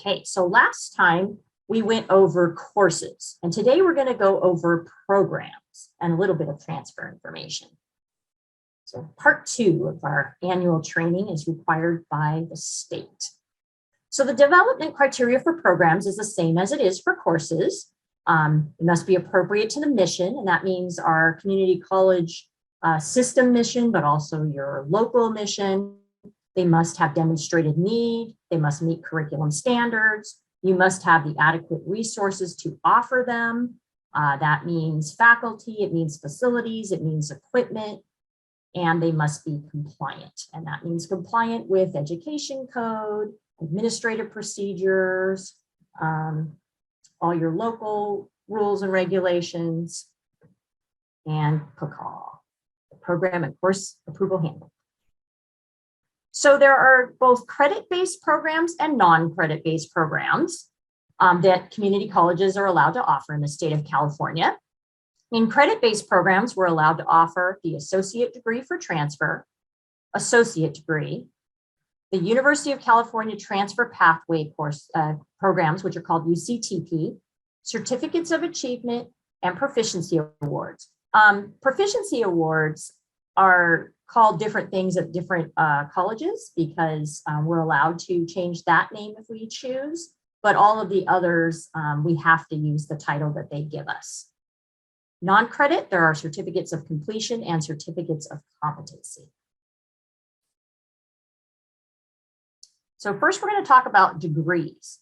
Okay, so last time we went over courses, and today we're going to go over programs and a little bit of transfer information. So part 2 of our annual training is required by the state. So the development criteria for programs is the same as it is for courses. It must be appropriate to the mission, and that means our community college system mission, but also your local mission. They must have demonstrated need. They must meet curriculum standards. You must have the adequate resources to offer them. That means faculty, it means facilities, it means equipment, and they must be compliant. And that means compliant with education code, administrative procedures, all your local rules and regulations, and PACAW, the Program and Course Approval Handbook. So there are both credit-based programs and non-credit-based programs that community colleges are allowed to offer in the state of California. In credit-based programs, we're allowed to offer the associate degree for transfer, associate degree, the University of California Transfer Pathway course programs, which are called UCTP, certificates of achievement, and proficiency awards. Proficiency awards are called different things at different colleges because we're allowed to change that name if we choose, but all of the others, we have to use the title that they give us. Non-credit, there are certificates of completion and certificates of competency. So first we're going to talk about degrees.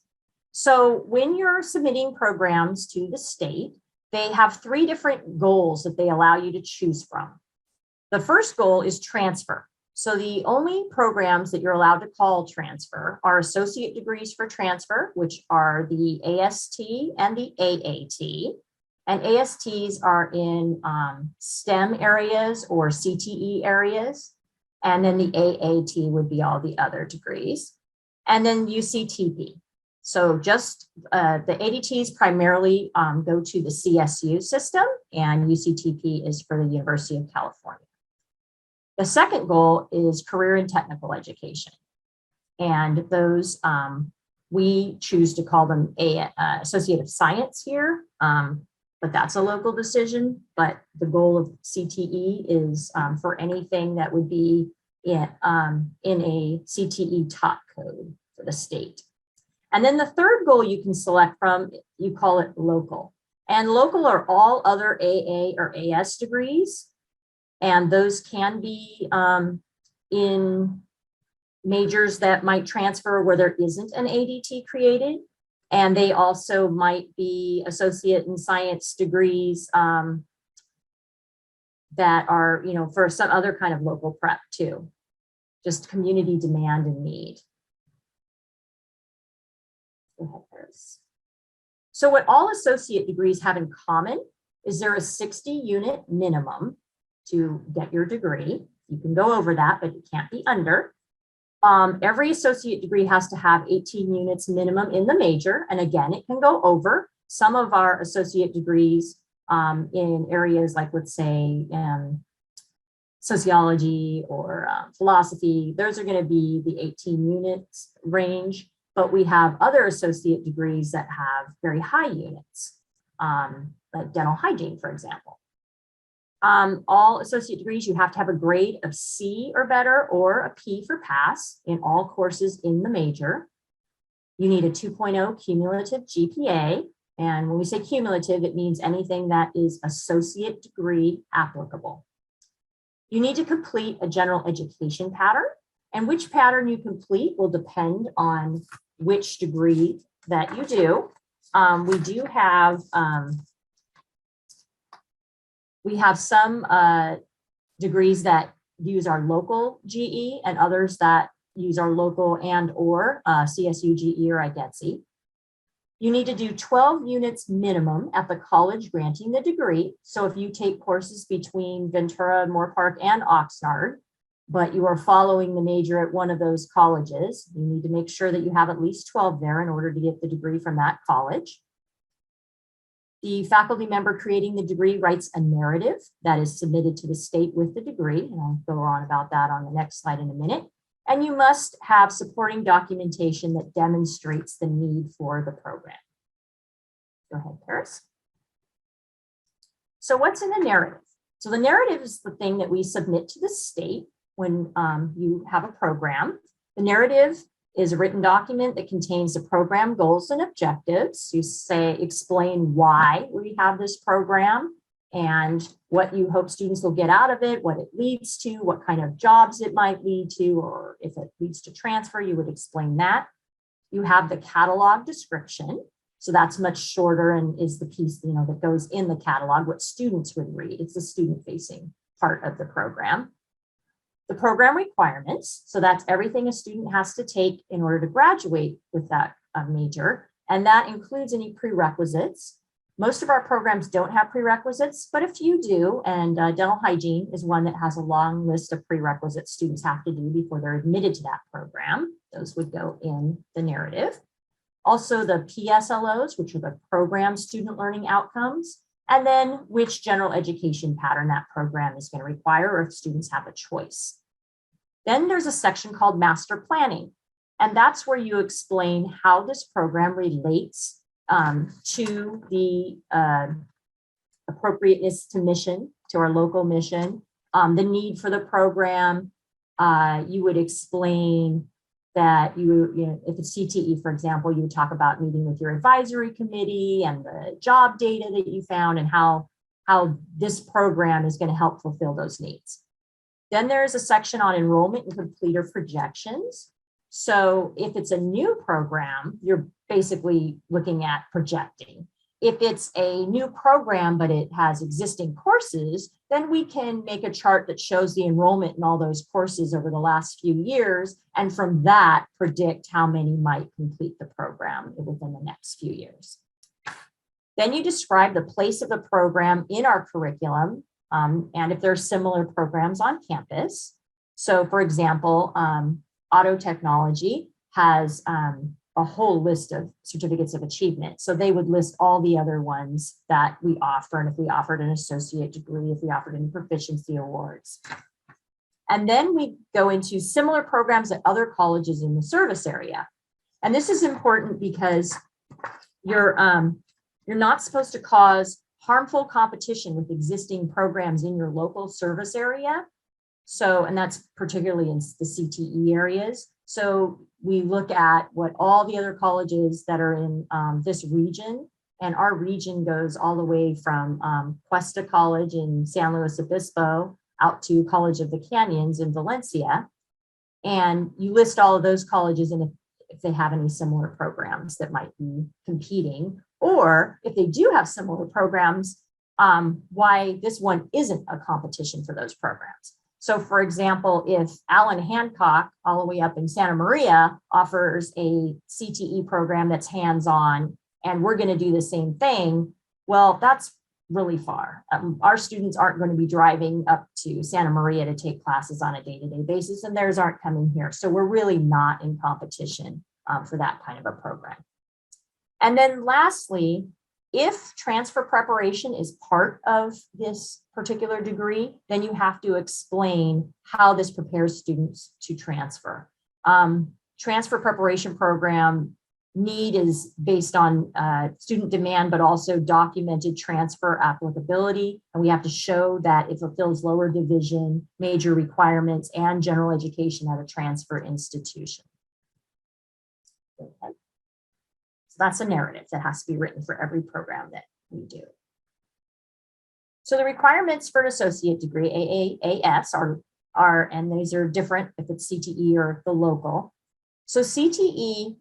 So when you're submitting programs to the state, they have 3 different goals that they allow you to choose from. The first goal is transfer. So the only programs that you're allowed to call transfer are associate degrees for transfer, which are the AST and the AAT. And ASTs are in STEM areas or CTE areas. And then the AAT would be all the other degrees. And then UCTP. So just the ADTs primarily go to the CSU system, and UCTP is for the University of California. The second goal is career and technical education. And those, we choose to call them Associate of Science here, but that's a local decision. But the goal of CTE is for anything that would be in a CTE top code for the state. And then the third goal you can select from, you call it local. And local are all other AA or AS degrees. And those can be in majors that might transfer where there isn't an ADT created. And they also might be associate in science degrees that are, for some other kind of local prep too, just community demand and need. So what all associate degrees have in common is there a 60-unit minimum to get your degree. You can go over that, but it can't be under. Every associate degree has to have 18 units minimum in the major. And again, it can go over. Some of our associate degrees in areas like, let's say, sociology or philosophy, those are going to be the 18 units range. But we have other associate degrees that have very high units, like dental hygiene, for example. All associate degrees, you have to have a grade of C or better or a P for pass in all courses in the major. You need a 2.0 cumulative GPA. And when we say cumulative, it means anything that is associate degree applicable. You need to complete a general education pattern. And which pattern you complete will depend on which degree that you do. We do have some degrees that use our local GE and others that use our local and or CSU GE or IDETSI. You need to do 12 units minimum at the college granting the degree. So if you take courses between Ventura, Moorpark, and Oxnard, but you are following the major at one of those colleges, you need to make sure that you have at least 12 there in order to get the degree from that college. The faculty member creating the degree writes a narrative that is submitted to the state with the degree, and I'll go on about that on the next slide in a minute. And you must have supporting documentation that demonstrates the need for the program. Go ahead, Paris. So what's in the narrative? So the narrative is the thing that we submit to the state when you have a program. The narrative is a written document that contains the program goals and objectives. You explain why we have this program and what you hope students will get out of it, what it leads to, what kind of jobs it might lead to, or if it leads to transfer, you would explain that. You have the catalog description. So that's much shorter and is the piece, that goes in the catalog, what students would read. It's the student-facing part of the program. The program requirements, so that's everything a student has to take in order to graduate with that major, and that includes any prerequisites. Most of our programs don't have prerequisites, but a few do, and dental hygiene is one that has a long list of prerequisites students have to do before they're admitted to that program. Those would go in the narrative. Also the PSLOs, which are the program student learning outcomes, and then which general education pattern that program is going to require, or if students have a choice. Then there's a section called master planning, and that's where you explain how this program relates to the appropriateness to mission, to our local mission, the need for the program. You would explain that if it's CTE, for example, you would talk about meeting with your advisory committee and the job data that you found and how this program is going to help fulfill those needs. Then there's a section on enrollment and completer projections. So if it's a new program, you're basically looking at projecting. If it's a new program, but it has existing courses, then we can make a chart that shows the enrollment in all those courses over the last few years. And from that, predict how many might complete the program within the next few years. Then you describe the place of the program in our curriculum, and if there are similar programs on campus. So for example, auto technology has a whole list of certificates of achievement. So they would list all the other ones that we offer. And if we offered an associate degree, if we offered any proficiency awards. And then we go into similar programs at other colleges in the service area. And this is important because you're not supposed to cause harmful competition with existing programs in your local service area. So, and that's particularly in the CTE areas. So we look at what all the other colleges that are in this region, and our region goes all the way from Cuesta College in San Luis Obispo out to College of the Canyons in Valencia. And you list all of those colleges and if they have any similar programs that might be competing, or if they do have similar programs, why this one isn't a competition for those programs. So for example, if Allen Hancock, all the way up in Santa Maria, offers a CTE program that's hands-on, and we're going to do the same thing, well, that's really far. Our students aren't going to be driving up to Santa Maria to take classes on a day-to-day basis, and theirs aren't coming here. So we're really not in competition for that kind of a program. And then lastly, if transfer preparation is part of this particular degree, then you have to explain how this prepares students to transfer. Transfer preparation program need is based on student demand, but also documented transfer applicability. And we have to show that it fulfills lower division, major requirements, and general education at a transfer institution. Okay. So that's a narrative that has to be written for every program that we do. So the requirements for an associate degree, AAAS, are, and these are different if it's CTE or the local. So CTE,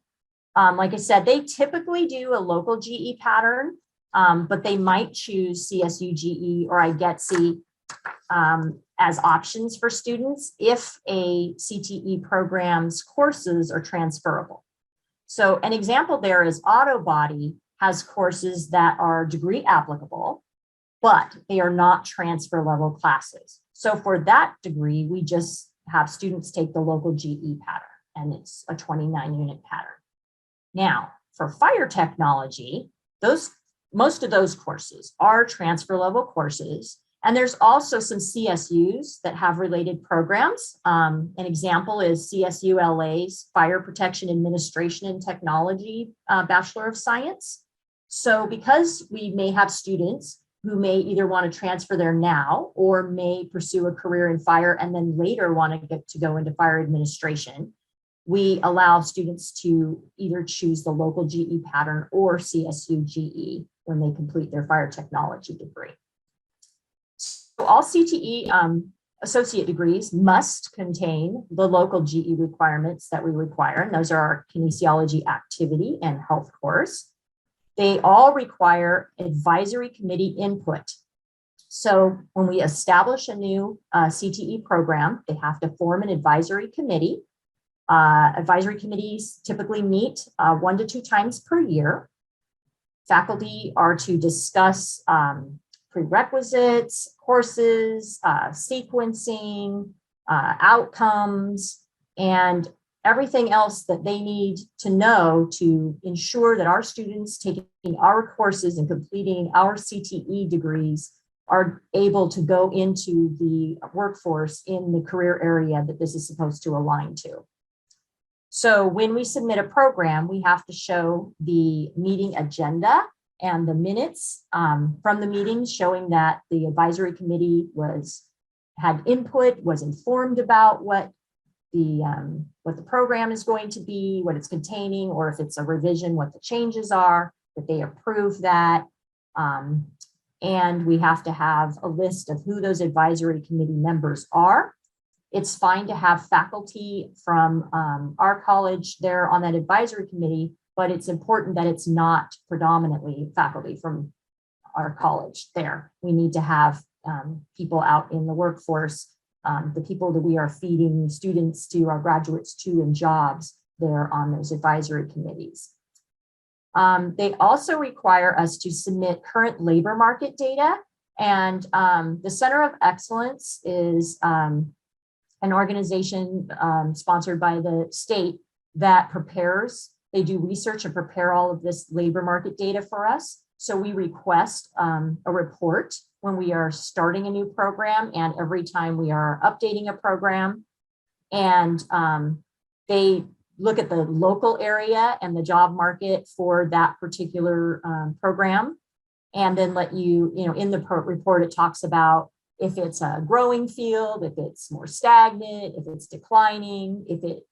like I said, they typically do a local GE pattern, but they might choose CSU GE or IGETC as options for students if a CTE program's courses are transferable. So an example there is Auto Body has courses that are degree applicable, but they are not transfer level classes. So for that degree, we just have students take the local GE pattern, and it's a 29-unit pattern. Now, for fire technology, most of those courses are transfer level courses, And there's also some CSUs that have related programs. An example is CSU LA's Fire Protection Administration and Technology Bachelor of Science. So because we may have students who may either want to transfer there now or may pursue a career in fire and then later want to get to go into fire administration, we allow students to either choose the local GE pattern or CSU GE when they complete their fire technology degree. So all CTE associate degrees must contain the local GE requirements that we require, and those are our kinesiology activity and health course. They all require advisory committee input. So when we establish a new CTE program, they have to form an advisory committee. Advisory committees typically meet 1 to 2 times per year. Faculty are to discuss prerequisites, courses, sequencing, outcomes, and everything else that they need to know to ensure that our students taking our courses and completing our CTE degrees are able to go into the workforce in the career area that this is supposed to align to. So when we submit a program, we have to show the meeting agenda and the minutes from the meetings showing that the advisory committee had input, was informed about what the program is going to be, what it's containing, or if it's a revision, what the changes are, that they approve that. And we have to have a list of who those advisory committee members are. It's fine to have faculty from our college there on that advisory committee, but it's important that it's not predominantly faculty from our college there. We need to have people out in the workforce, the people that we are feeding students to, our graduates to, and jobs there on those advisory committees. They also require us to submit current labor market data. And the Center of Excellence is an organization sponsored by the state that prepares, they do research and prepare all of this labor market data for us. So we request a report when we are starting a new program and every time we are updating a program. And they look at the local area and the job market for that particular program. And then let you, in the report, it talks about if it's a growing field, if it's more stagnant, if it's declining, if it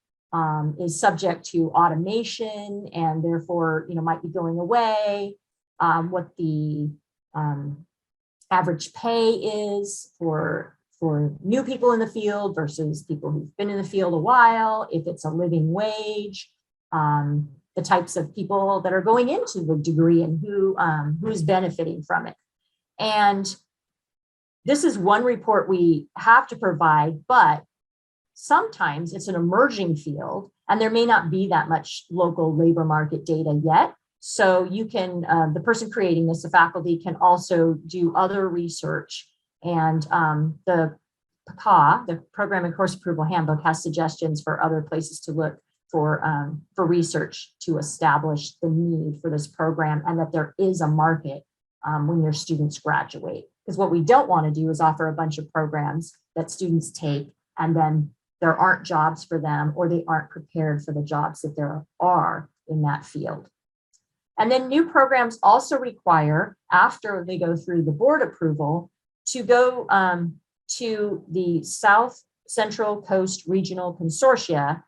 is subject to automation and therefore, might be going away, what the average pay is for new people in the field versus people who've been in the field a while, if it's a living wage, the types of people that are going into the degree and who's benefiting from it. And this is one report we have to provide, but sometimes it's an emerging field and there may not be that much local labor market data yet. So you can, the person creating this, the faculty, can also do other research. And the PCA, the Program and Course Approval Handbook, has suggestions for other places to look for research to establish the need for this program and that there is a market when your students graduate. Because what we don't want to do is offer a bunch of programs that students take and then there aren't jobs for them or they aren't prepared for the jobs that there are in that field. And then new programs also require, after they go through the board approval, to go to the South Central Coast Regional Consortia,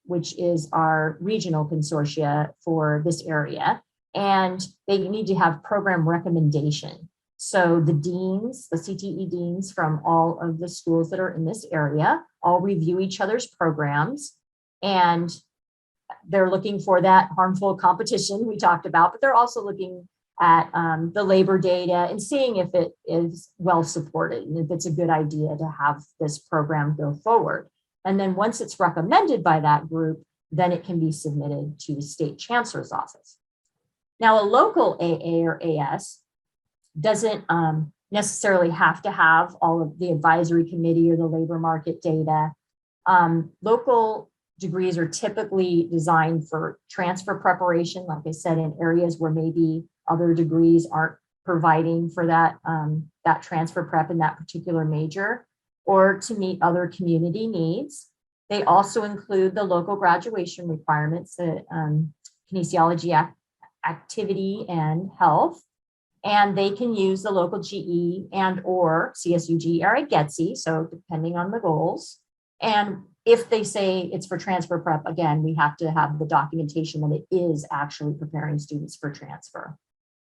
which is our regional consortia for this area. And they need to have program recommendation. So the deans, the CTE deans from all of the schools that are in this area, all review each other's programs. And they're looking for that harmful competition we talked about, but they're also looking at the labor data and seeing if it is well supported and if it's a good idea to have this program go forward. And then once it's recommended by that group, then it can be submitted to the state chancellor's office. Now, a local AA or AS doesn't necessarily have to have all of the advisory committee or the labor market data. Local degrees are typically designed for transfer preparation, like I said, in areas where maybe other degrees aren't providing for that, that transfer prep in that particular major, or to meet other community needs. They also include the local graduation requirements, kinesiology, activity, and health. And they can use the local GE and or CSUG or GETSI, so depending on the goals. And if they say it's for transfer prep, again, we have to have the documentation that it is actually preparing students for transfer.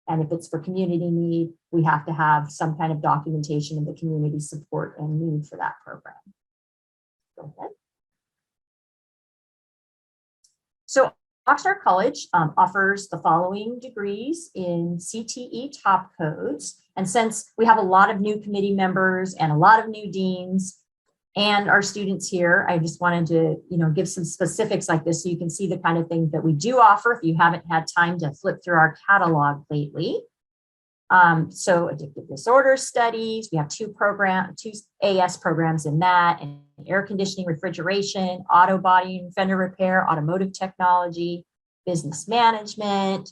And if it's for community need, we have to have some kind of documentation of the community support and need for that program. Go ahead. So Oxnard College offers the following degrees in CTE top codes. And since we have a lot of new committee members and a lot of new deans and our students here, I just wanted to, give some specifics like this so you can see the kind of things that we do offer if you haven't had time to flip through our catalog lately. So addictive disorder studies, we have two AS programs in that, and air conditioning, refrigeration, auto body and fender repair, automotive technology, business management,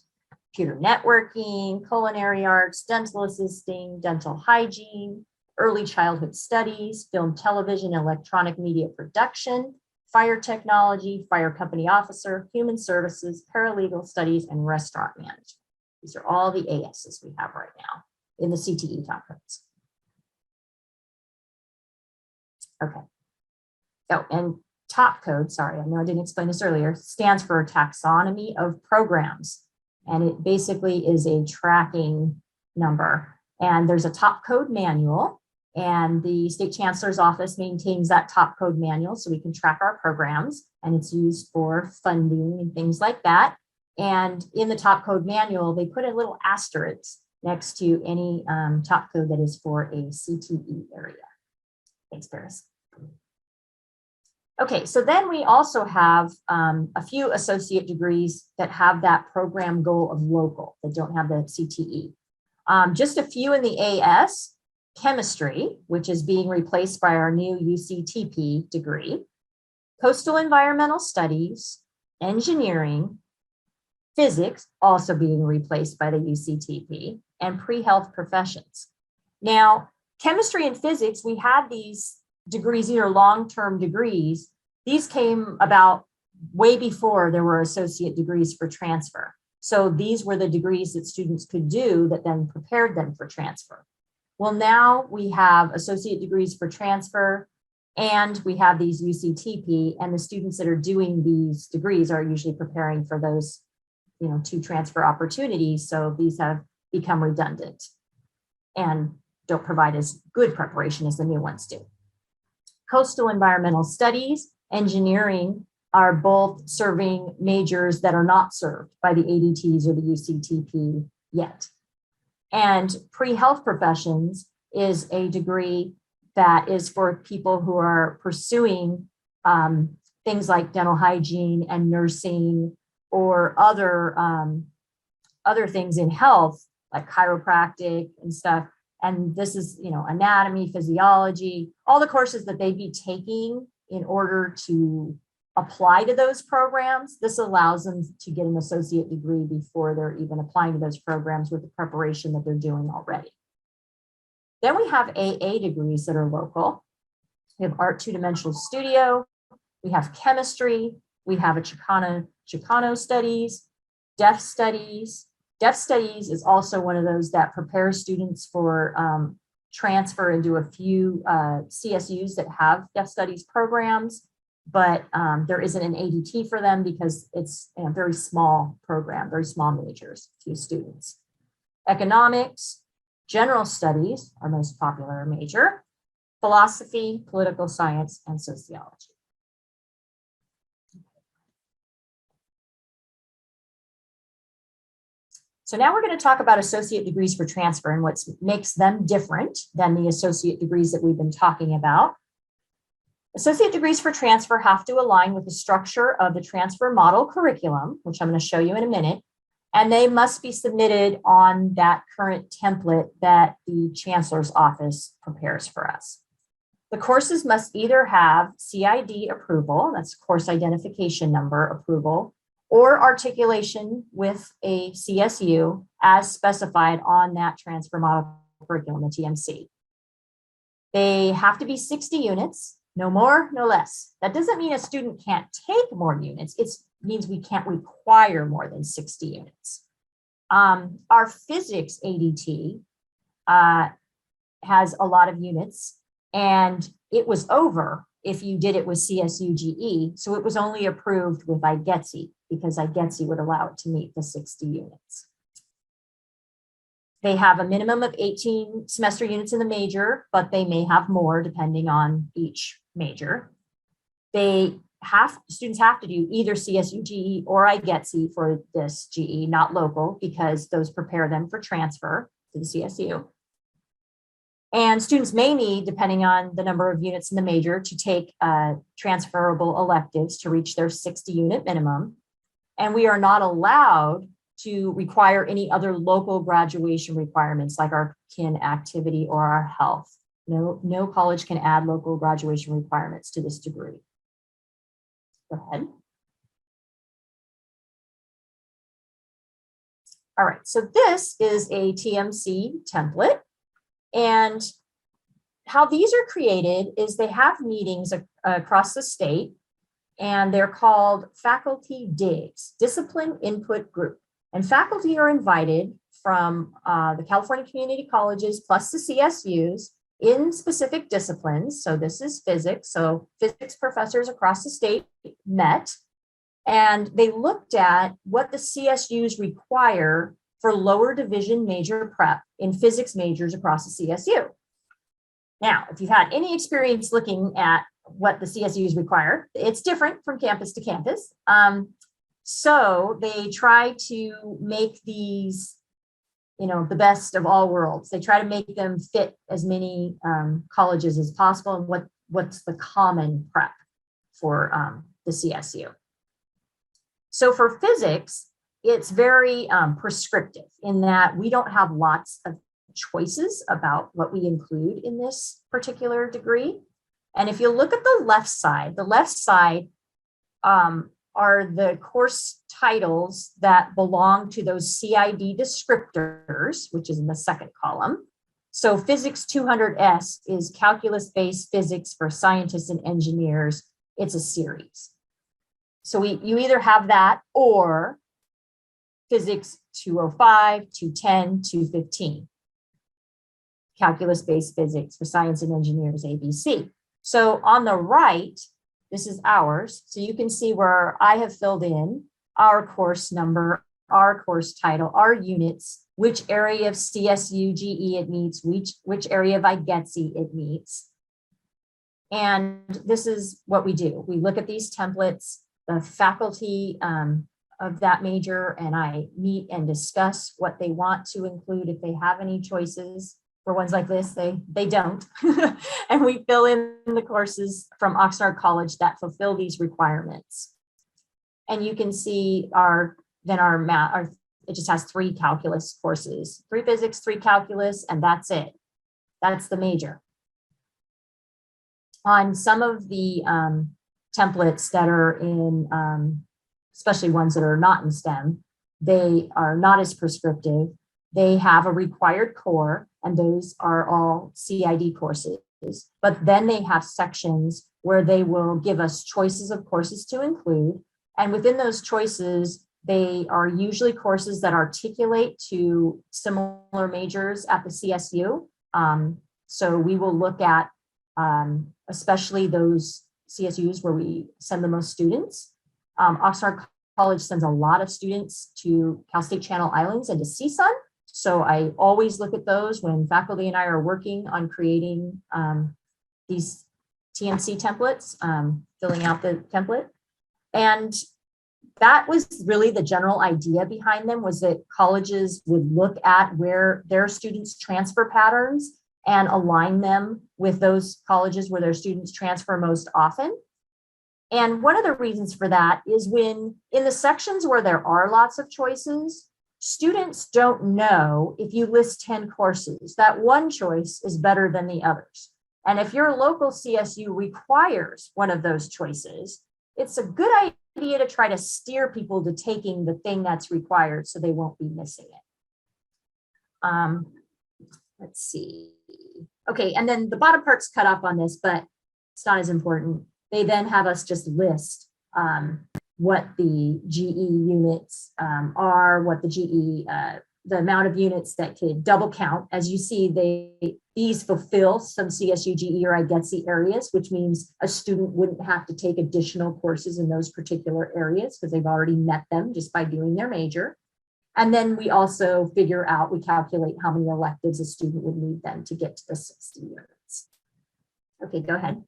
computer networking, culinary arts, dental assisting, dental hygiene, early childhood studies, film, television, electronic media production, fire technology, fire company officer, human services, paralegal studies, and restaurant management. These are all the ASs we have right now in the CTE top codes. Okay. Oh, and top code, sorry, I know I didn't explain this earlier, stands for taxonomy of programs. And it basically is a tracking number. And there's a top code manual, and the State Chancellor's Office maintains that top code manual so we can track our programs, and it's used for funding and things like that. And in the top code manual, they put a little asterisk next to any top code that is for a CTE area. Thanks, Paris. Okay, so then we also have a few associate degrees that have that program goal of local, that don't have the CTE. Just a few in the AS, chemistry, which is being replaced by our new UCTP degree, coastal environmental studies, engineering, physics, also being replaced by the UCTP, and pre-health professions. Now, chemistry and physics, we had these degrees, these are long-term degrees. These came about way before there were associate degrees for transfer. So these were the degrees that students could do that then prepared them for transfer. Well, now we have associate degrees for transfer, and we have these UCTP, and the students that are doing these degrees are usually preparing for those, two transfer opportunities. So these have become redundant and don't provide as good preparation as the new ones do. Coastal environmental studies, engineering are both serving majors that are not served by the ADTs or the UCTP yet. And pre-health professions is a degree that is for people who are pursuing things like dental hygiene and nursing, or other things in health like chiropractic and stuff. And this is, anatomy, physiology, all the courses that they'd be taking in order to apply to those programs. This allows them to get an associate degree before they're even applying to those programs with the preparation that they're doing already. Then we have AA degrees that are local. We have Art Two-Dimensional Studio. We have chemistry. We have a Chicano studies, deaf studies. Deaf studies is also one of those that prepares students for transfer into a few CSUs that have deaf studies programs, but there isn't an ADT for them because it's a very small program, very small majors, few students. Economics, general studies, our most popular major, philosophy, political science, and sociology. So now we're going to talk about associate degrees for transfer and what makes them different than the associate degrees that we've been talking about. Associate degrees for transfer have to align with the structure of the transfer model curriculum, which I'm going to show you in a minute, and they must be submitted on that current template that the Chancellor's Office prepares for us. The courses must either have CID approval, that's course identification number approval, or articulation with a CSU as specified on that transfer model curriculum, the TMC. They have to be 60 units, no more, no less. That doesn't mean a student can't take more units. It means we can't require more than 60 units. Our physics ADT has a lot of units, and it was over if you did it with CSUGE. So it was only approved with IGETC because IGETC would allow it to meet the 60 units. They have a minimum of 18 semester units in the major, but they may have more depending on each major. Students have to do either CSUGE or IGETC for this GE, not local, because those prepare them for transfer to the CSU. And students may need, depending on the number of units in the major, to take transferable electives to reach their 60 unit minimum. And we are not allowed to require any other local graduation requirements like our kin activity or our health. No college can add local graduation requirements to this degree. Go ahead. All right, so this is a TMC template. And how these are created is they have meetings across the state, and they're called faculty digs, discipline input group. And faculty are invited from the California community colleges plus the CSUs in specific disciplines. So this is physics. So physics professors across the state met, and they looked at what the CSUs require for lower division major prep in physics majors across the CSU. Now, if you've had any experience looking at what the CSUs require, it's different from campus to campus. So they try to make these, the best of all worlds. They try to make them fit as many colleges as possible, and what's the common prep for the CSU. So for physics, it's very prescriptive in that we don't have lots of choices about what we include in this particular degree. And if you look at the left side are the course titles that belong to those CID descriptors, which is in the second column. So Physics 200S is calculus-based physics for scientists and engineers. It's a series. So you either have that or Physics 205, 210, 215. Calculus-based physics for science and engineers, ABC. So on the right, this is ours. So you can see where I have filled in our course number, our course title, our units, which area of CSUGE it meets, which area of IGETC it meets. And this is what we do. We look at these templates, the faculty of that major, and I meet and discuss what they want to include if they have any choices. For ones like this, they don't. And we fill in the courses from Oxnard College that fulfill these requirements. And you can see it just has 3 calculus courses, 3 physics, 3 calculus, and that's it. That's the major. On some of the templates that are in, especially ones that are not in STEM, they are not as prescriptive. They have a required core, and those are all CID courses. But then they have sections where they will give us choices of courses to include. And within those choices, they are usually courses that articulate to similar majors at the CSU. So we will look at especially those CSUs where we send the most students. Oxnard College sends a lot of students to Cal State Channel Islands and to CSUN. So I always look at those when faculty and I are working on creating these TMC templates, filling out the template. And that was really the general idea behind them, was that colleges would look at where their students' transfer patterns and align them with those colleges where their students transfer most often. And one of the reasons for that is when in the sections where there are lots of choices, students don't know if you list 10 courses, that one choice is better than the others. And if your local CSU requires one of those choices, it's a good idea to try to steer people to taking the thing that's required so they won't be missing it. Let's see. Okay, and then the bottom part's cut off on this, but it's not as important. They then have us just list what the GE units are, what the GE, the amount of units that could double count. As you see, these fulfill some CSU, GE, or IGETC areas, which means a student wouldn't have to take additional courses in those particular areas because they've already met them just by doing their major. And then we also figure out, we calculate how many electives a student would need then to get to the 60 units. Okay, go ahead.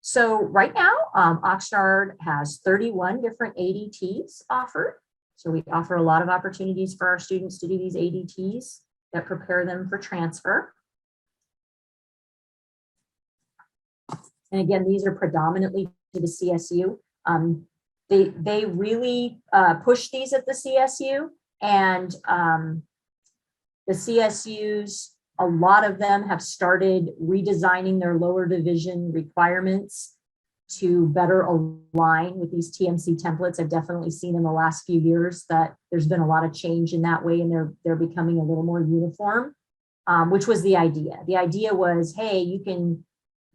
So right now, Oxnard has 31 different ADTs offered. So we offer a lot of opportunities for our students to do these ADTs that prepare them for transfer. And again, these are predominantly to the CSU. They really push these at the CSU, and the CSUs, a lot of them have started redesigning their lower division requirements to better align with these TMC templates. I've definitely seen in the last few years that there's been a lot of change in that way, and they're becoming a little more uniform, which was the idea. The idea was, hey, you can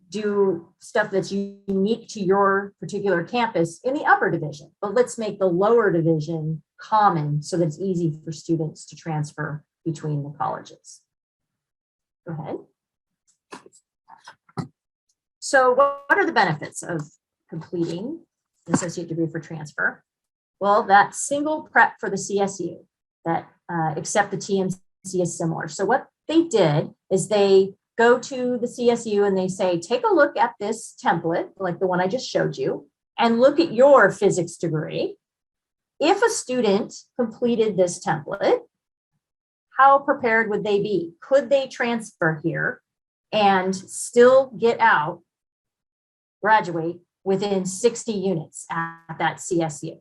do stuff that's unique to your particular campus in the upper division, but let's make the lower division common so that it's easy for students to transfer between the colleges. Go ahead. So what are the benefits of completing an associate degree for transfer? Well, that single prep for the CSU that except the TMC is similar. So what they did is they go to the CSU and they say, take a look at this template, like the one I just showed you, and look at your physics degree. If a student completed this template, how prepared would they be? Could they transfer here and still get out, graduate within 60 units at that CSU?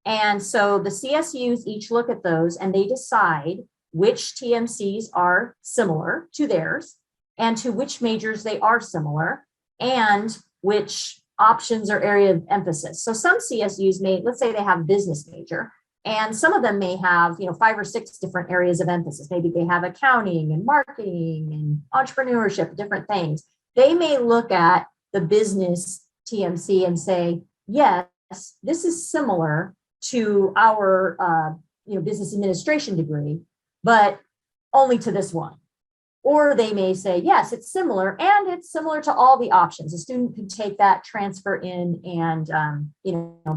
And so the CSUs each look at those and they decide which TMCs are similar to theirs and to which majors they are similar and which options or area of emphasis. So some CSUs may, let's say they have business major, and some of them may have, 5 or 6 different areas of emphasis. Maybe they have accounting and marketing and entrepreneurship, different things. They may look at the business TMC and say, yes, this is similar to our, business administration degree, but only to this one. Or they may say, yes, it's similar, and it's similar to all the options. A student could take that, transfer in, and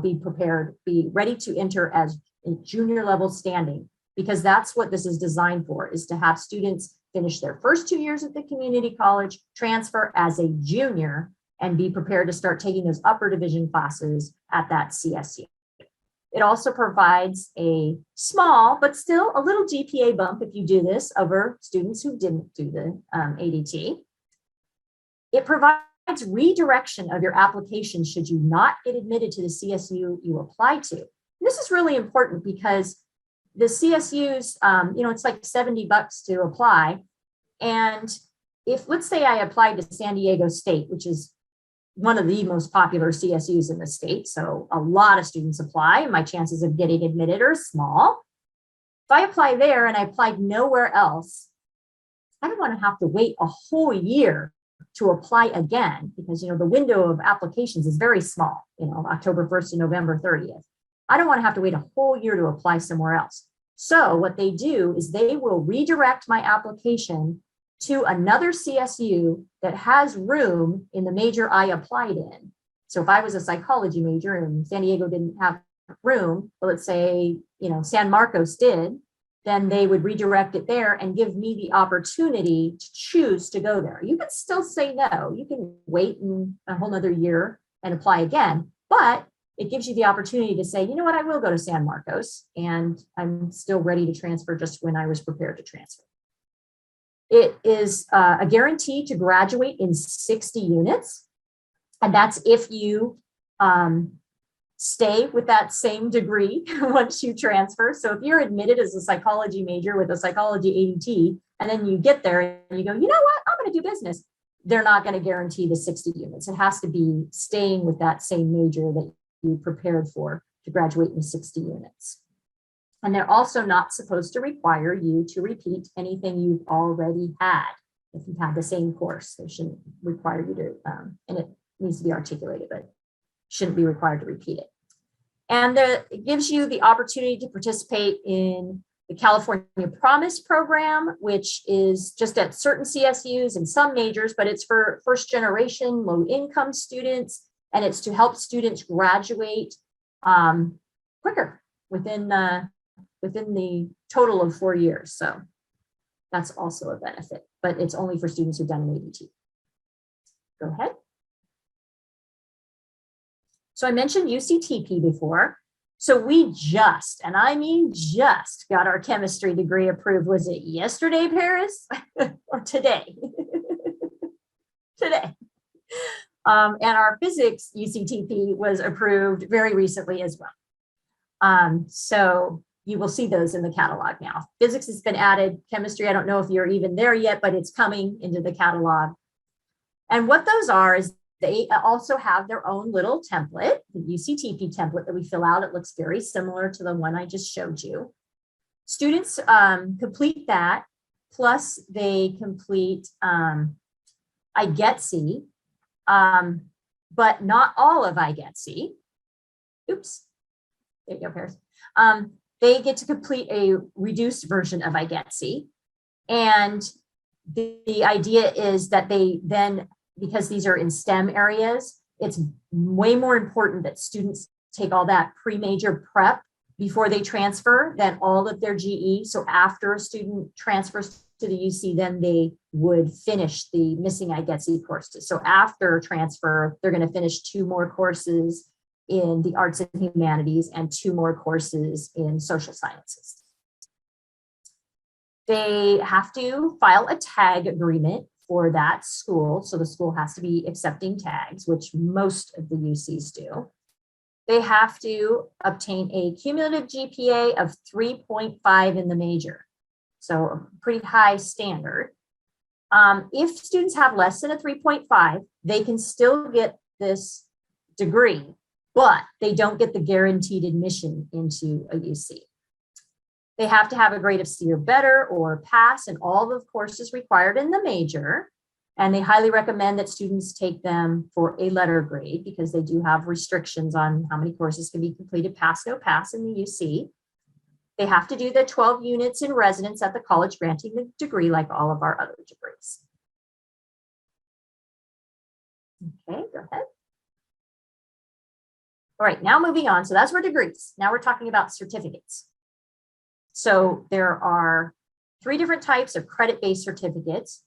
be prepared, be ready to enter as a junior level standing, because that's what this is designed for, is to have students finish their first 2 years at the community college, transfer as a junior, and be prepared to start taking those upper division classes at that CSU. It also provides a small, but still a little GPA bump if you do this over students who didn't do the ADT. It provides redirection of your application should you not get admitted to the CSU you apply to. This is really important because the CSUs, it's like $70 to apply. And if, let's say I applied to San Diego State, which is one of the most popular CSUs in the state, so a lot of students apply, and my chances of getting admitted are small. If I apply there and I applied nowhere else, I don't want to have to wait a whole year to apply again, because the window of applications is very small, October 1st to November 30th. I don't want to have to wait a whole year to apply somewhere else. So what they do is they will redirect my application to another CSU that has room in the major I applied in. So if I was a psychology major and San Diego didn't have room, but let's say, San Marcos did, then they would redirect it there and give me the opportunity to choose to go there. You can still say no. You can wait a whole nother year and apply again, but it gives you the opportunity to say, you know what, I will go to San Marcos, and I'm still ready to transfer just when I was prepared to transfer. It is a guarantee to graduate in 60 units. And that's if you stay with that same degree once you transfer. So if you're admitted as a psychology major with a psychology ADT, and then you get there and you go, you know what, I'm going to do business. they're not going to guarantee the 60 units. It has to be staying with that same major that you prepared for to graduate in 60 units. And they're also not supposed to require you to repeat anything you've already had. If you've had the same course, they shouldn't require you to, and it needs to be articulated, but shouldn't be required to repeat it. And it gives you the opportunity to participate in the California Promise program, which is just at certain CSUs and some majors, but it's for first generation low income students. And it's to help students graduate quicker within the total of 4 years. So that's also a benefit, but it's only for students who've done an ABT. Go ahead. So I mentioned UCTP before. So we just, and I mean just, got our chemistry degree approved. Was it yesterday, Paris? Or today? Today. And our physics UCTP was approved very recently as well. So you will see those in the catalog now. Physics has been added. Chemistry, I don't know if you're even there yet, but it's coming into the catalog. And what those are is they also have their own little template, the UCTP template that we fill out. It looks very similar to the one I just showed you. Students complete that, plus they complete IGETC, but not all of IGETC. Oops, there you go, Paris. They get to complete a reduced version of IGETC. And the idea is that they then, because these are in STEM areas, it's way more important that students take all that pre-major prep before they transfer than all of their GE. So after a student transfers to the UC, then they would finish the missing IGETC courses. So after transfer, they're going to finish 2 more courses in the arts and humanities and 2 more courses in social sciences. They have to file a tag agreement for that school. So the school has to be accepting tags, which most of the UCs do. They have to obtain a cumulative GPA of 3.5 in the major. So a pretty high standard. If students have less than a 3.5, they can still get this degree, but they don't get the guaranteed admission into a UC. They have to have a grade of C or better or pass in all the courses required in the major. And they highly recommend that students take them for a letter grade because they do have restrictions on how many courses can be completed, pass, no pass in the UC. They have to do the 12 units in residence at the college granting the degree like all of our other degrees. Okay, go ahead. All right, now moving on. So that's for degrees. Now we're talking about certificates. So there are 3 different types of credit-based certificates.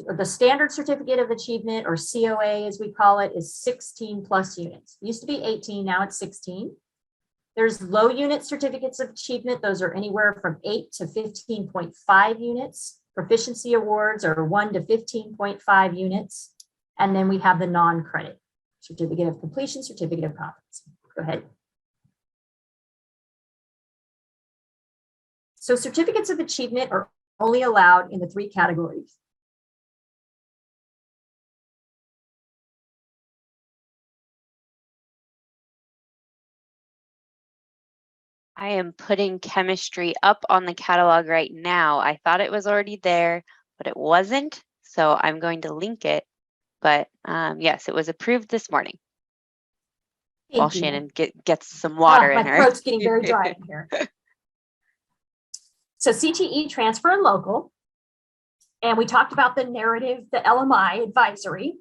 The standard certificate of achievement, or COA as we call it, is 16 plus units. It used to be 18, now it's 16. There's low unit certificates of achievement. Those are anywhere from 8 to 15.5 units. Proficiency awards are 1 to 15.5 units. And then we have the non-credit certificate of completion, certificate of competency. Go ahead. So certificates of achievement are only allowed in the 3 categories. I am putting chemistry up on the catalog right now. I thought it was already there, but it wasn't. So I'm going to link it. But yes, it was approved this morning. While Shannon gets some water in her. My throat's getting very dry in here. So CTE, transfer and local. And we talked about the narrative, the LMI advisory.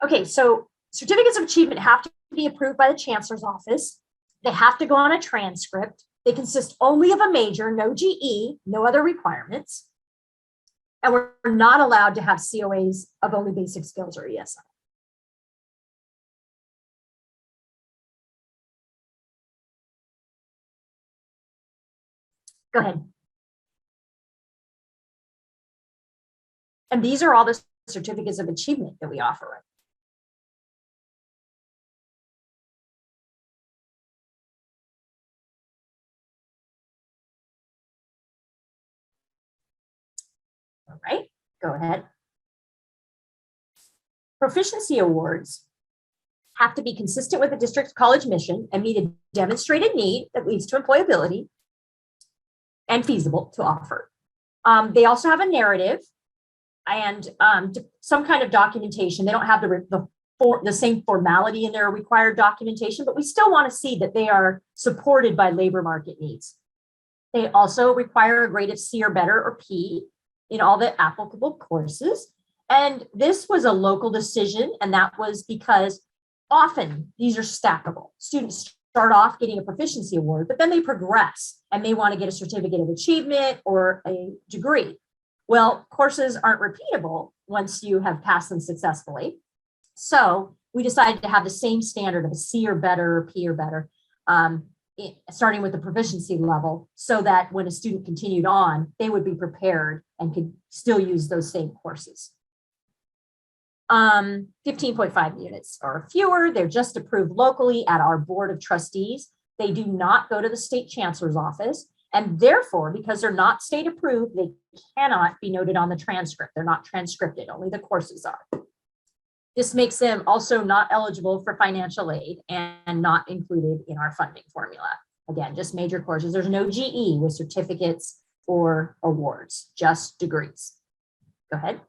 Okay, so certificates of achievement have to be approved by the chancellor's office. They have to go on a transcript. They consist only of a major, no GE, no other requirements. And we're not allowed to have COAs of only basic skills or ESI. Go ahead. And these are all the certificates of achievement that we offer. right? Go ahead. Proficiency awards have to be consistent with the district's college mission and meet a demonstrated need that leads to employability and feasible to offer. They also have a narrative and some kind of documentation. They don't have the same formality in their required documentation, but we still want to see that they are supported by labor market needs. They also require a grade of C or better or P in all the applicable courses. And this was a local decision, and that was because often these are stackable. Students start off getting a proficiency award, but then they progress and they want to get a certificate of achievement or a degree. Well, courses aren't repeatable once you have passed them successfully. So we decided to have the same standard of a C or better or P or better, starting with the proficiency level, so that when a student continued on, they would be prepared and could still use those same courses. 15.5 units or fewer. They're just approved locally at our board of trustees. They do not go to the state chancellor's office. And therefore, because they're not state approved, they cannot be noted on the transcript. They're not transcripted, only the courses are. This makes them also not eligible for financial aid and not included in our funding formula. Again, just major courses. There's no GE with certificates or awards, just degrees. Go ahead.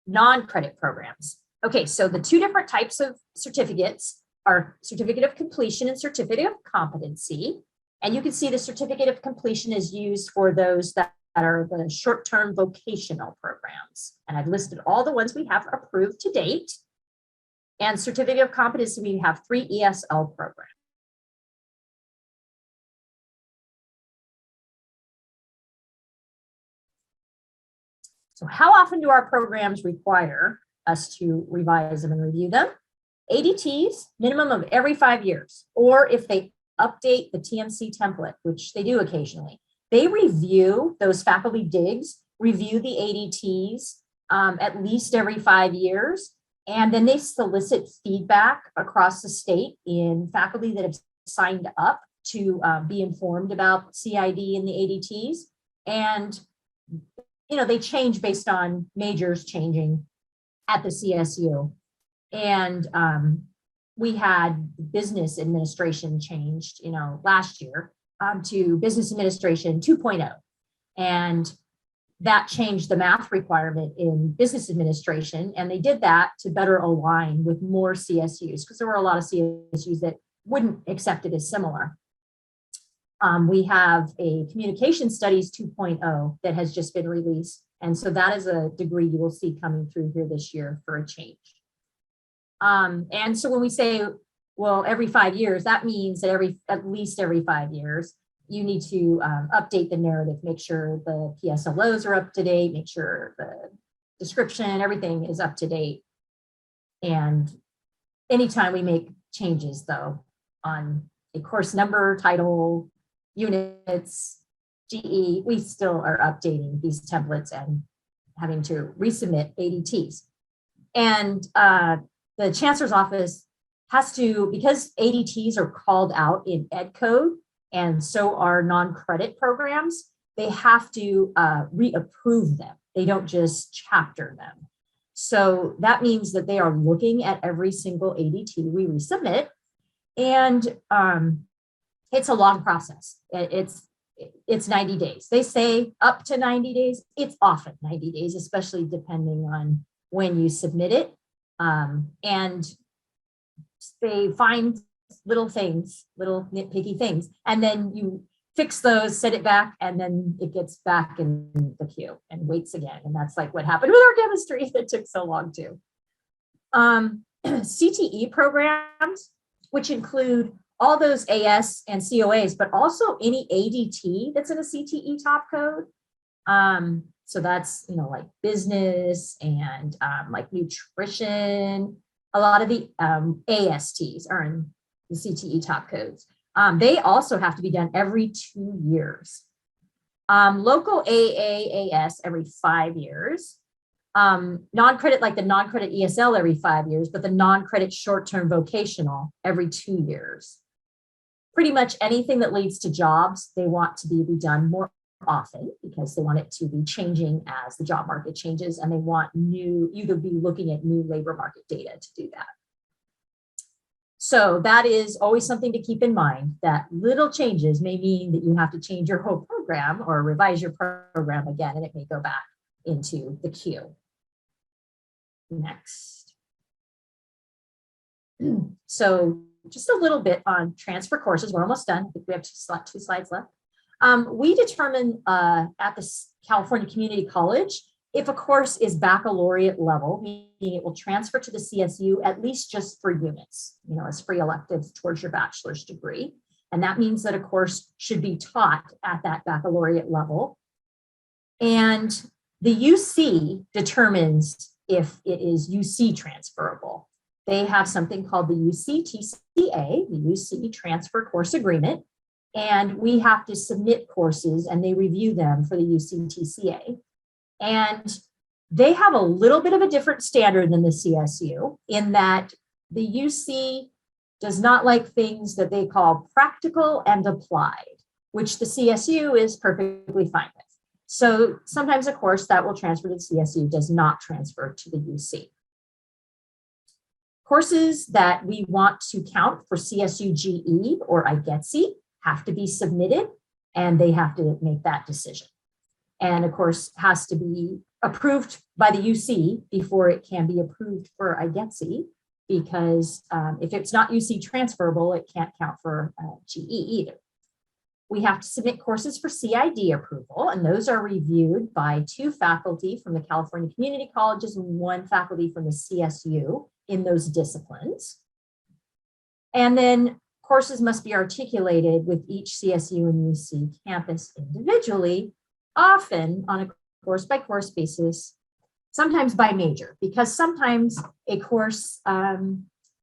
Non-credit programs. Okay, so the two different types of certificates are certificate of completion and certificate of competency. And you can see the certificate of completion is used for those that are the short-term vocational programs. And I've listed all the ones we have approved to date. And certificate of competency, we have 3 ESL programs. So how often do our programs require us to revise them and review them? ADTs, minimum of every 5 years, or if they update the TMC template, which they do occasionally, they review those faculty digs, review the ADTs at least every 5 years, and then they solicit feedback across the state in faculty that have signed up to be informed about CID and the ADTs. And they change based on majors changing at the CSU. And we had business administration changed, last year to business administration 2.0. And that changed the math requirement in business administration. And they did that to better align with more CSUs, because there were a lot of CSUs that wouldn't accept it as similar. We have a communication studies 2.0 that has just been released. And so that is a degree you will see coming through here this year for a change. And so when we say, well, every 5 years, that means that at least every 5 years, you need to update the narrative, make sure the PSLOs are up to date, make sure the description, everything is up to date. And anytime we make changes, though, on a course number, title, units, GE, we still are updating these templates and having to resubmit ADTs. And the chancellor's office has to, because ADTs are called out in ed code, and so are non-credit programs, they have to reapprove them. They don't just chapter them. So that means that they are looking at every single ADT we resubmit. And it's a long process. It's 90 days. They say up to 90 days. It's often 90 days, especially depending on when you submit it. And they find little things, little nitpicky things, and then you fix those, set it back, and then it gets back in the queue and waits again. And that's like what happened with our chemistry that took so long too. CTE programs, which include all those AS and COAs, but also any ADT that's in a CTE top code. So that's, like business and like nutrition. A lot of the ASTs are in the CTE top codes. They also have to be done every 2 years. Local AAAS every 5 years. Non-credit, like the non-credit ESL every 5 years, but the non-credit short-term vocational every 2 years. pretty much anything that leads to jobs, they want to be done more often because they want it to be changing as the job market changes, and they want you to be looking at new labor market data to do that. So that is always something to keep in mind, that little changes may mean that you have to change your whole program or revise your program again, and it may go back into the queue. Next. So just a little bit on transfer courses. We're almost done. I think we have two slides left. We determine at the California Community College if a course is baccalaureate level, meaning it will transfer to the CSU at least just for units, as free electives towards your bachelor's degree. And that means that a course should be taught at that baccalaureate level. And the UC determines if it is UC transferable. They have something called the UC-TCA, the UC Transfer Course Agreement, and we have to submit courses and they review them for the UC-TCA. And they have a little bit of a different standard than the CSU in that the UC does not like things that they call practical and applied, which the CSU is perfectly fine with. So sometimes a course that will transfer to the CSU does not transfer to the UC. Courses that we want to count for CSU GE or IGETC have to be submitted, and they have to make that decision. And of course, has to be approved by the UC before it can be approved for IGETC, because if it's not UC transferable, it can't count for GE either. We have to submit courses for CID approval, and those are reviewed by 2 faculty from the California Community Colleges and 1 faculty from the CSU in those disciplines. And then courses must be articulated with each CSU and UC campus individually, often on a course-by-course basis, sometimes by major, because sometimes a course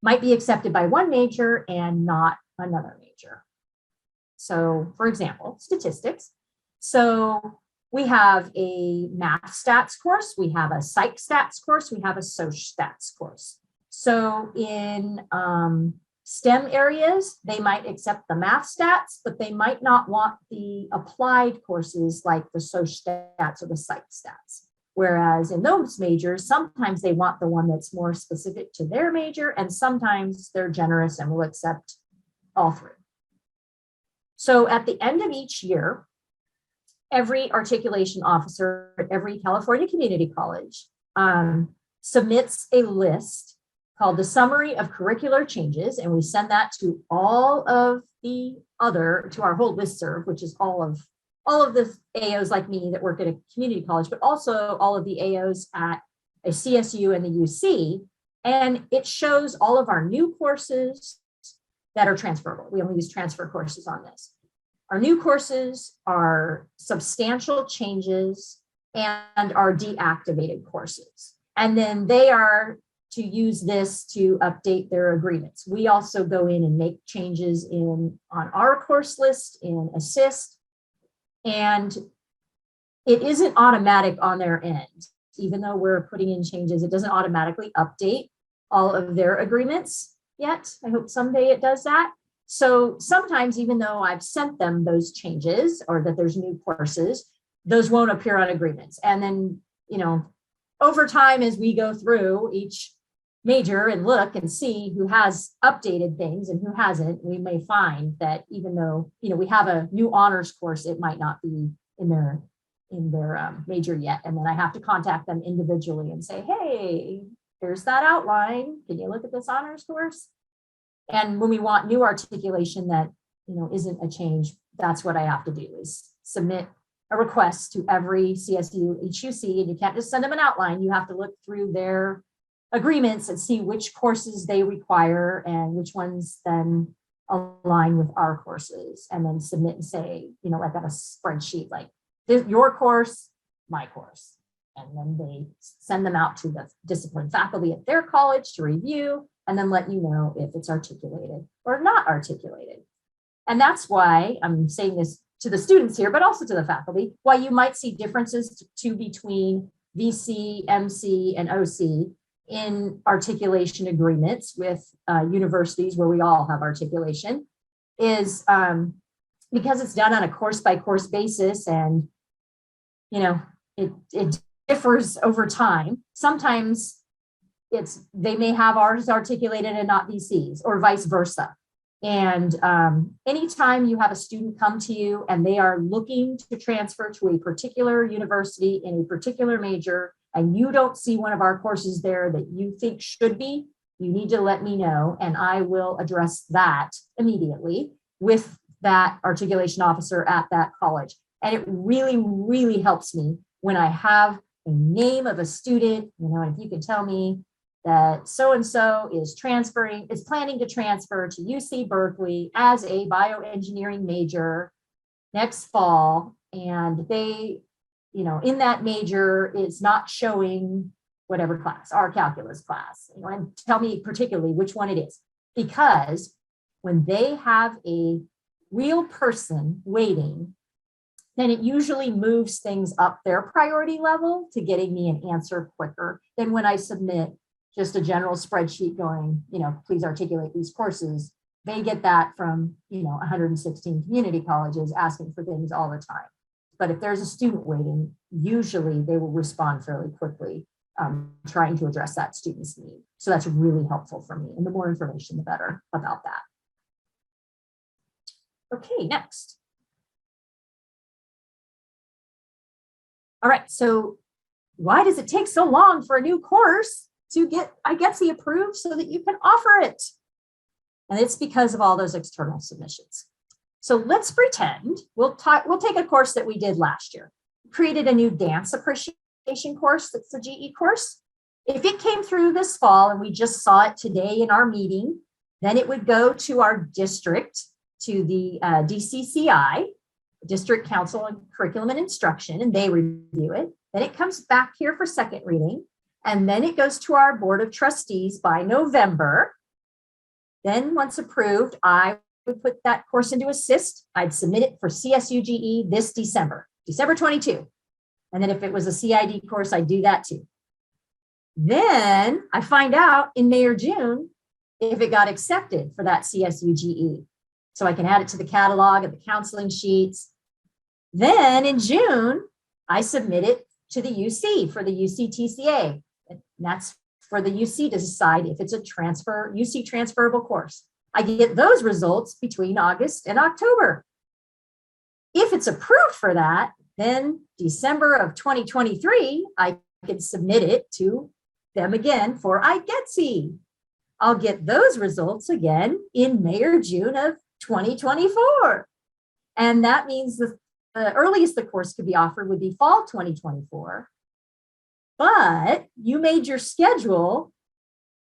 might be accepted by one major and not another major. So, for example, statistics. So we have a math stats course, we have a psych stats course, we have a soc stats course. So in STEM areas, they might accept the math stats, but they might not want the applied courses like the soc stats or the psych stats. Whereas in those majors, sometimes they want the one that's more specific to their major, and sometimes they're generous and will accept all 3. So at the end of each year, every articulation officer at every California Community College submits a list called the Summary of Curricular Changes, and we send that to all of the to our whole listserv, which is all of the AOs like me that work at a community college, but also all of the AOs at a CSU and the UC, and it shows all of our new courses that are transferable. We only use transfer courses on this. Our new courses are substantial changes and are deactivated courses. And then they are to use this to update their agreements. We also go in and make changes on our course list in Assist, and it isn't automatic on their end. Even though we're putting in changes, it doesn't automatically update all of their agreements yet. I hope someday it does that. So sometimes, even though I've sent them those changes or that there's new courses, those won't appear on agreements. And then, over time, as we go through each major and look and see who has updated things and who hasn't, we may find that even though, we have a new honors course, it might not be in their major yet. And then I have to contact them individually and say, hey, here's that outline. Can you look at this honors course? And when we want new articulation that, isn't a change, that's what I have to do, is submit a request to every CSU, HUC, and you can't just send them an outline. You have to look through their agreements and see which courses they require and which ones then align with our courses, and then submit and say, like on a spreadsheet, like your course, my course. And then they send them out to the discipline faculty at their college to review, and then let you know if it's articulated or not articulated. And that's why I'm saying this to the students here, but also to the faculty, why you might see differences between VC, MC, and OC in articulation agreements with universities where we all have articulation. is because it's done on a course by course basis, and it differs over time. Sometimes they may have R's articulated and not VCs, or vice versa. And anytime you have a student come to you and they are looking to transfer to a particular university in a particular major, and you don't see one of our courses there that you think should be, you need to let me know, and I will address that immediately with that articulation officer at that college. And it really, really helps me when I have a name of a student, and if you can tell me that so-and-so is planning to transfer to UC Berkeley as a bioengineering major next fall, and they, in that major is not showing whatever class, our calculus class, and tell me particularly which one it is. Because when they have a real person waiting, then it usually moves things up their priority level to getting me an answer quicker than when I submit just a general spreadsheet going, please articulate these courses. They get that from, 116 community colleges asking for things all the time. But if there's a student waiting, usually they will respond fairly quickly, trying to address that student's need. So that's really helpful for me. And the more information, the better about that. Okay, next. All right, so why does it take so long for a new course to get IGETC approved so that you can offer it? And it's because of all those external submissions. So let's pretend we'll take a course that we did last year. Created a new dance appreciation course that's a GE course. If it came through this fall and we just saw it today in our meeting, then it would go to our district, to the DCCI, District Council on Curriculum and Instruction, and they review it. Then it comes back here for second reading, and then it goes to our Board of Trustees by November. Then once approved, I would put that course into Assist. I'd submit it for CSUGE this December 22. And then if it was a CID course, I'd do that too. Then I find out in May or June if it got accepted for that CSUGE. So I can add it to the catalog of the counseling sheets. Then in June, I submit it to the UC for the UC TCA. And that's for the UC to decide if it's a UC transferable course. I get those results between August and October. If it's approved for that, then December of 2023, I can submit it to them again for IGETC. I'll get those results again in May or June of 2024. And that means the earliest the course could be offered would be fall 2024. But you made your schedule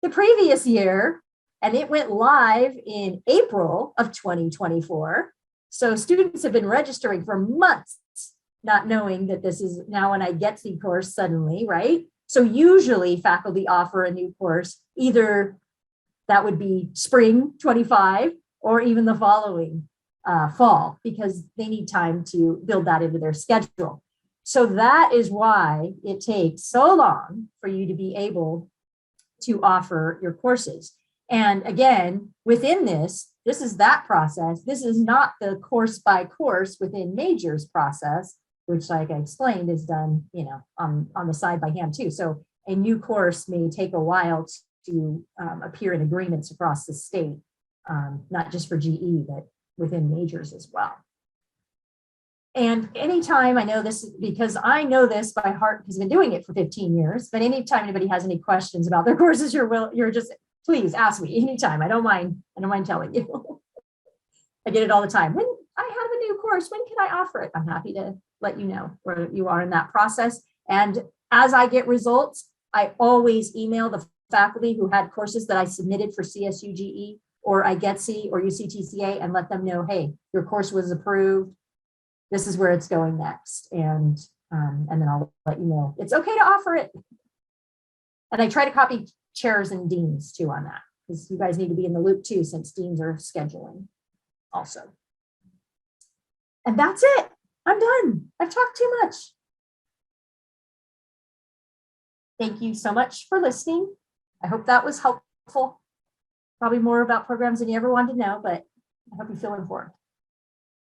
the previous year and it went live in April of 2024. So students have been registering for months, not knowing that this is now an IGETC course suddenly, right? So usually faculty offer a new course, either that would be spring 25 or even the following fall, because they need time to build that into their schedule. So that is why it takes so long for you to be able to offer your courses. And again, within this is that process. This is not the course by course within majors process, which, like I explained, is done, on the side by hand too. So a new course may take a while to appear in agreements across the state, not just for GE, but within majors as well. And anytime, I know this because I know this by heart because I've been doing it for 15 years, but anytime anybody has any questions about their courses, you're just, please ask me anytime. I don't mind telling you. I get it all the time. When I have a new course, when can I offer it? I'm happy to let you know where you are in that process. And as I get results, I always email the faculty who had courses that I submitted for CSUGE or IGETC or UCTCA and let them know, hey, your course was approved. This is where it's going next. And then I'll let you know it's okay to offer it. And I try to copy chairs and deans too on that, because you guys need to be in the loop too, since deans are scheduling also. And that's it. I'm done. I've talked too much. Thank you so much for listening. I hope that was helpful. Probably more about programs than you ever wanted to know, but I hope you feel informed.